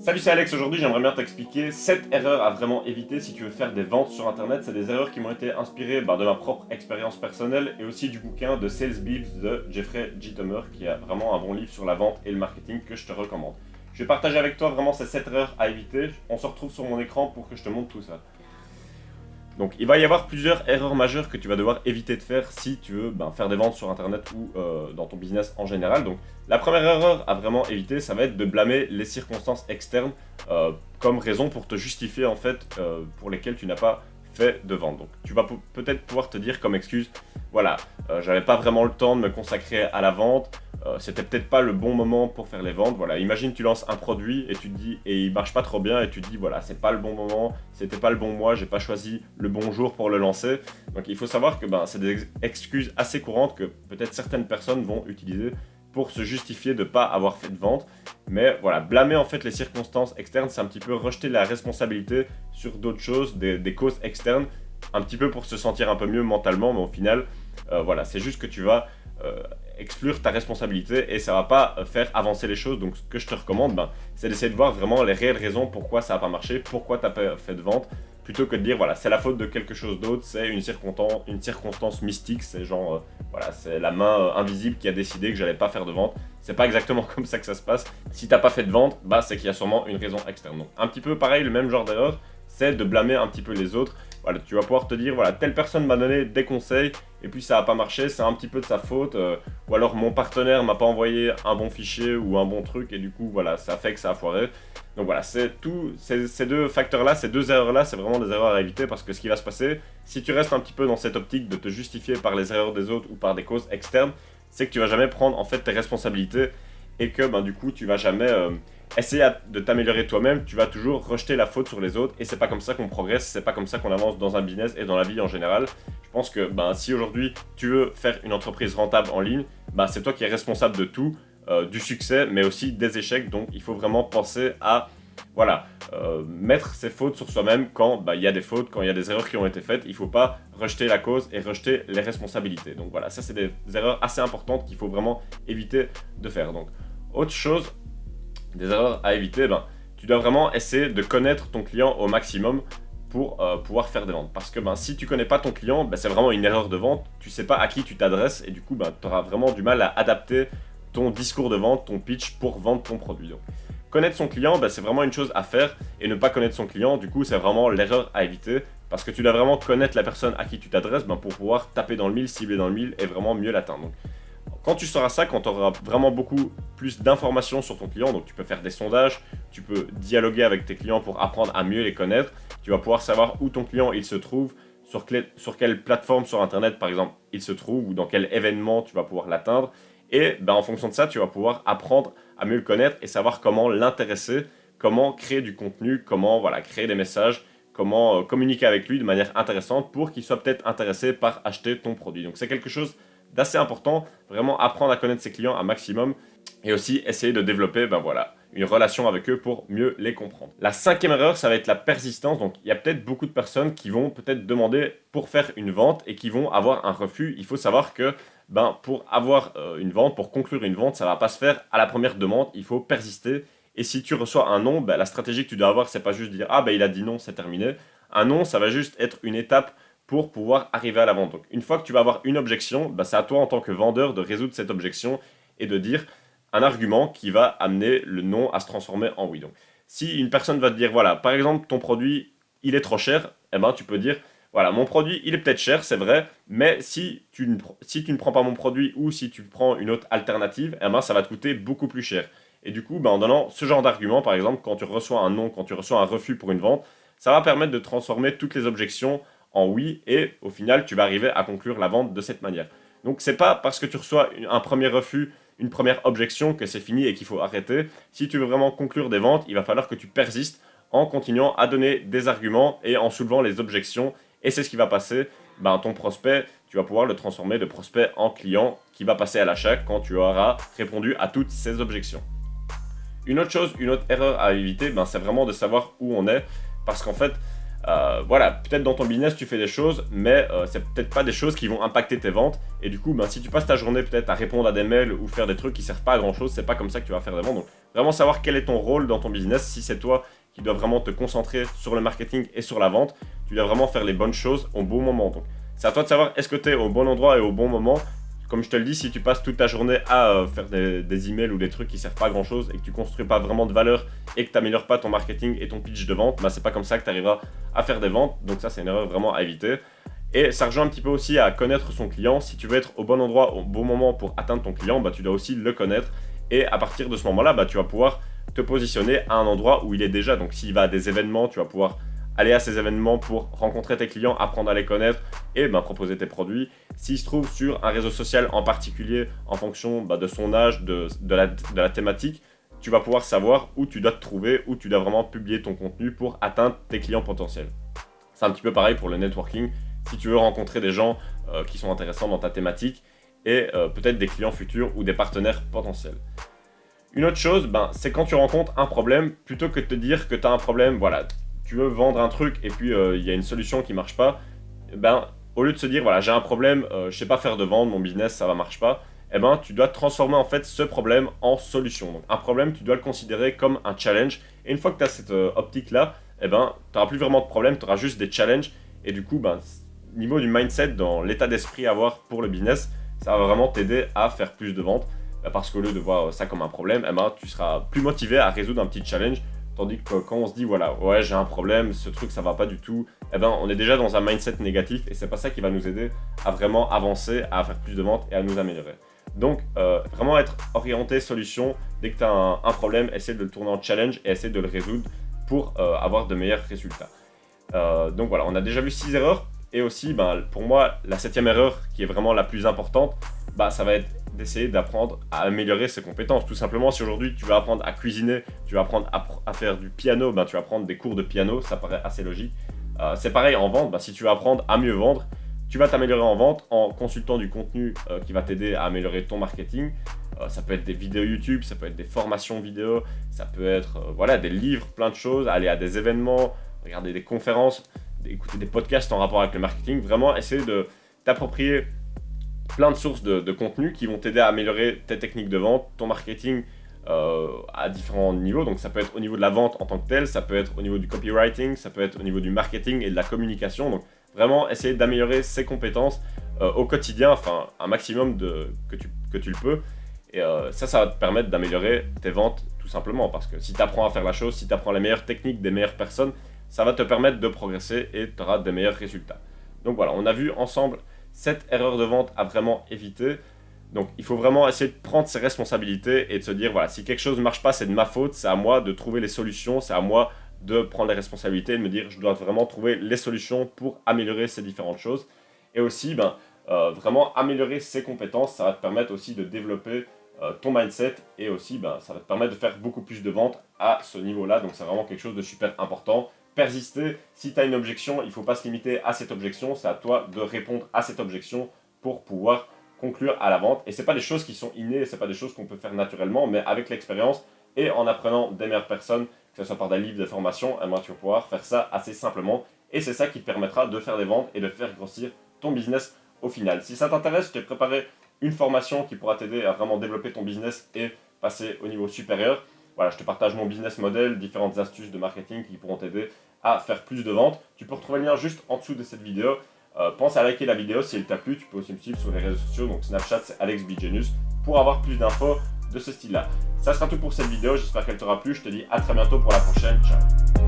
Salut, c'est Alex. Aujourd'hui, j'aimerais bien t'expliquer 7 erreurs à vraiment éviter si tu veux faire des ventes sur Internet. C'est des erreurs qui m'ont été inspirées de ma propre expérience personnelle et aussi du bouquin de Sales Bips de Jeffrey Gitomer, qui a vraiment un bon livre sur la vente et le marketing que je te recommande. Je vais partager avec toi vraiment ces 7 erreurs à éviter. On se retrouve sur mon écran pour que je te montre tout ça. Donc il va y avoir plusieurs erreurs majeures que tu vas devoir éviter de faire si tu veux faire des ventes sur Internet ou dans ton business en général. Donc la première erreur à vraiment éviter, ça va être de blâmer les circonstances externes comme raison pour te justifier en fait pour lesquelles tu n'as pas fait de vente. Donc tu vas peut-être pouvoir te dire comme excuse, voilà, j'avais pas vraiment le temps de me consacrer à la vente. C'était peut-être pas le bon moment pour faire les ventes. Voilà, imagine tu lances un produit et tu te dis et il marche pas trop bien et tu te dis voilà, c'est pas le bon moment, c'était pas le bon mois, j'ai pas choisi le bon jour pour le lancer. Donc il faut savoir que c'est des excuses assez courantes que peut-être certaines personnes vont utiliser pour se justifier de pas avoir fait de vente. Mais voilà, blâmer en fait les circonstances externes, c'est un petit peu rejeter la responsabilité sur d'autres choses, des causes externes, un petit peu pour se sentir un peu mieux mentalement, mais au final, voilà, c'est juste que tu vas exclure ta responsabilité et ça va pas faire avancer les choses. Donc ce que je te recommande, c'est d'essayer de voir vraiment les réelles raisons pourquoi ça n'a pas marché, pourquoi tu n'as pas fait de vente, plutôt que de dire voilà, c'est la faute de quelque chose d'autre, c'est une circonstance mystique, c'est genre voilà, c'est la main invisible qui a décidé que j'allais pas faire de vente. C'est pas exactement comme ça que ça se passe. Si t'as pas fait de vente, c'est qu'il y a sûrement une raison externe. Donc un petit peu pareil, le même genre d'erreur, c'est de blâmer un petit peu les autres. Voilà, tu vas pouvoir te dire, voilà, telle personne m'a donné des conseils et puis ça n'a pas marché, c'est un petit peu de sa faute. Ou alors mon partenaire m'a pas envoyé un bon fichier ou un bon truc et du coup, voilà, ça fait que ça a foiré. Donc voilà, c'est tout, ces deux facteurs-là, ces deux erreurs-là, c'est vraiment des erreurs à éviter parce que ce qui va se passer, si tu restes un petit peu dans cette optique de te justifier par les erreurs des autres ou par des causes externes, c'est que tu vas jamais prendre en fait tes responsabilités et que du coup, tu vas jamais essayer de t'améliorer toi-même, tu vas toujours rejeter la faute sur les autres et c'est pas comme ça qu'on progresse, c'est pas comme ça qu'on avance dans un business et dans la vie en général. Je pense que si aujourd'hui tu veux faire une entreprise rentable en ligne, c'est toi qui es responsable de tout, du succès mais aussi des échecs. Donc il faut vraiment penser à mettre ses fautes sur soi-même quand il y a des fautes, quand il y a des erreurs qui ont été faites. Il faut pas rejeter la cause et rejeter les responsabilités. Donc voilà, ça c'est des erreurs assez importantes qu'il faut vraiment éviter de faire. Donc autre chose, des erreurs à éviter, tu dois vraiment essayer de connaître ton client au maximum pour pouvoir faire des ventes. Parce que si tu connais pas ton client, c'est vraiment une erreur de vente. Tu sais pas à qui tu t'adresses et du coup, tu auras vraiment du mal à adapter ton discours de vente, ton pitch pour vendre ton produit. Donc, connaître son client, c'est vraiment une chose à faire et ne pas connaître son client, du coup, c'est vraiment l'erreur à éviter parce que tu dois vraiment connaître la personne à qui tu t'adresses pour pouvoir taper dans le mille, cibler dans le mille et vraiment mieux l'atteindre. Donc, quand tu sauras ça, quand tu auras vraiment beaucoup plus d'informations sur ton client, donc tu peux faire des sondages, tu peux dialoguer avec tes clients pour apprendre à mieux les connaître, tu vas pouvoir savoir où ton client il se trouve, sur quelle plateforme sur Internet par exemple il se trouve ou dans quel événement tu vas pouvoir l'atteindre. Et en fonction de ça, tu vas pouvoir apprendre à mieux le connaître et savoir comment l'intéresser, comment créer du contenu, comment créer des messages, comment communiquer avec lui de manière intéressante pour qu'il soit peut-être intéressé par acheter ton produit. Donc c'est quelque chose d'assez important, vraiment apprendre à connaître ses clients un maximum et aussi essayer de développer une relation avec eux pour mieux les comprendre. La cinquième erreur, ça va être la persistance. Donc il y a peut-être beaucoup de personnes qui vont peut-être demander pour faire une vente et qui vont avoir un refus. Il faut savoir que pour avoir une vente, pour conclure une vente, ça ne va pas se faire à la première demande, il faut persister. Et si tu reçois un non, la stratégie que tu dois avoir, c'est pas juste dire « Ah il a dit non, c'est terminé ». Un non, ça va juste être une étape pour pouvoir arriver à la vente. Donc, une fois que tu vas avoir une objection, c'est à toi en tant que vendeur de résoudre cette objection et de dire un argument qui va amener le non à se transformer en oui. Donc, si une personne va te dire, voilà, par exemple, ton produit, il est trop cher, tu peux dire, voilà, mon produit, il est peut-être cher, c'est vrai, mais si tu ne prends pas mon produit ou si tu prends une autre alternative, ça va te coûter beaucoup plus cher. Et du coup, en donnant ce genre d'argument, par exemple, quand tu reçois un non, quand tu reçois un refus pour une vente, ça va permettre de transformer toutes les objections en oui et au final tu vas arriver à conclure la vente de cette manière. Donc c'est pas parce que tu reçois un premier refus, une première objection que c'est fini et qu'il faut arrêter. Si tu veux vraiment conclure des ventes, il va falloir que tu persistes en continuant à donner des arguments et en soulevant les objections et c'est ce qui va passer. Ton prospect, tu vas pouvoir le transformer de prospect en client qui va passer à l'achat quand tu auras répondu à toutes ces objections. Une autre chose, une autre erreur à éviter, c'est vraiment de savoir où on est parce qu'en fait peut-être dans ton business tu fais des choses, mais c'est peut-être pas des choses qui vont impacter tes ventes. Et du coup, si tu passes ta journée peut-être à répondre à des mails ou faire des trucs qui servent pas à grand chose, c'est pas comme ça que tu vas faire des ventes. Donc vraiment savoir quel est ton rôle dans ton business. Si c'est toi qui dois vraiment te concentrer sur le marketing et sur la vente, tu dois vraiment faire les bonnes choses au bon moment. Donc, c'est à toi de savoir est-ce que tu es au bon endroit et au bon moment. Comme je te le dis, si tu passes toute ta journée à faire des emails ou des trucs qui servent pas à grand chose et que tu construis pas vraiment de valeur et que tu n'améliores pas ton marketing et ton pitch de vente, bah c'est pas comme ça que tu arriveras à faire des ventes. Donc ça, c'est une erreur vraiment à éviter. Et ça rejoint un petit peu aussi à connaître son client. Si tu veux être au bon endroit au bon moment pour atteindre ton client, bah tu dois aussi le connaître. Et à partir de ce moment-là, bah tu vas pouvoir te positionner à un endroit où il est déjà. Donc s'il va à des événements, tu vas pouvoir aller à ces événements pour rencontrer tes clients, apprendre à les connaître et proposer tes produits. S'il se trouve sur un réseau social en particulier, en fonction de son âge, de la thématique, tu vas pouvoir savoir où tu dois te trouver, où tu dois vraiment publier ton contenu pour atteindre tes clients potentiels. C'est un petit peu pareil pour le networking. Si tu veux rencontrer des gens qui sont intéressants dans ta thématique et peut-être des clients futurs ou des partenaires potentiels. Une autre chose, c'est quand tu rencontres un problème, plutôt que de te dire que tu as un problème, voilà, tu veux vendre un truc et puis il y a une solution qui marche pas, au lieu de se dire voilà j'ai un problème, je sais pas faire de vente, mon business ça marche pas, tu dois transformer en fait ce problème en solution. Donc un problème tu dois le considérer comme un challenge et une fois que tu as cette optique là, tu n'auras plus vraiment de problème, tu auras juste des challenges et du coup niveau du mindset, dans l'état d'esprit à avoir pour le business, ça va vraiment t'aider à faire plus de ventes parce qu'au lieu de voir ça comme un problème, tu seras plus motivé à résoudre un petit challenge. Tandis que quand on se dit, voilà, ouais, j'ai un problème, ce truc, ça va pas du tout, on est déjà dans un mindset négatif et c'est pas ça qui va nous aider à vraiment avancer, à faire plus de ventes et à nous améliorer. Donc, vraiment être orienté solution, dès que tu as un problème, essayer de le tourner en challenge et essayer de le résoudre pour avoir de meilleurs résultats. Donc voilà, on a déjà vu 6 erreurs et aussi, pour moi, la 7e erreur qui est vraiment la plus importante, ça va être d'essayer d'apprendre à améliorer ses compétences. Tout simplement, si aujourd'hui tu vas apprendre à cuisiner, tu vas apprendre à faire du piano, tu vas prendre des cours de piano, ça paraît assez logique. C'est pareil en vente, si tu veux apprendre à mieux vendre, tu vas t'améliorer en vente en consultant du contenu qui va t'aider à améliorer ton marketing. Ça peut être des vidéos YouTube, ça peut être des formations vidéo, ça peut être des livres, plein de choses, aller à des événements, regarder des conférences, écouter des podcasts en rapport avec le marketing. Vraiment essayer de t'approprier plein de sources de contenu qui vont t'aider à améliorer tes techniques de vente, ton marketing à différents niveaux. Donc ça peut être au niveau de la vente en tant que telle, ça peut être au niveau du copywriting, ça peut être au niveau du marketing et de la communication. Donc vraiment essayer d'améliorer ses compétences au quotidien, un maximum que tu le peux. Et ça va te permettre d'améliorer tes ventes tout simplement. Parce que si tu apprends à faire la chose, si tu apprends les meilleures techniques des meilleures personnes, ça va te permettre de progresser et tu auras des meilleurs résultats. Donc voilà, on a vu ensemble 7 erreurs de vente à vraiment éviter. Donc il faut vraiment essayer de prendre ses responsabilités et de se dire voilà, si quelque chose ne marche pas, c'est de ma faute, c'est à moi de trouver les solutions, c'est à moi de prendre les responsabilités et de me dire je dois vraiment trouver les solutions pour améliorer ces différentes choses. Et aussi vraiment améliorer ses compétences, ça va te permettre aussi de développer ton mindset et aussi ça va te permettre de faire beaucoup plus de ventes à ce niveau-là. Donc c'est vraiment quelque chose de super important. Persister, si tu as une objection, il ne faut pas se limiter à cette objection, c'est à toi de répondre à cette objection pour pouvoir conclure à la vente. Et ce n'est pas des choses qui sont innées, ce n'est pas des choses qu'on peut faire naturellement, mais avec l'expérience et en apprenant des meilleures personnes, que ce soit par des livres, des formations, tu vas pouvoir faire ça assez simplement. Et c'est ça qui te permettra de faire des ventes et de faire grossir ton business au final. Si ça t'intéresse, je t'ai préparé une formation qui pourra t'aider à vraiment développer ton business et passer au niveau supérieur. Voilà, je te partage mon business model, différentes astuces de marketing qui pourront t'aider à faire plus de ventes. Tu peux retrouver le lien juste en dessous de cette vidéo. Pense à liker la vidéo si elle t'a plu. Tu peux aussi me suivre sur les réseaux sociaux. Donc Snapchat, c'est AlexBGenius pour avoir plus d'infos de ce style-là. Ça sera tout pour cette vidéo. J'espère qu'elle t'aura plu. Je te dis à très bientôt pour la prochaine. Ciao.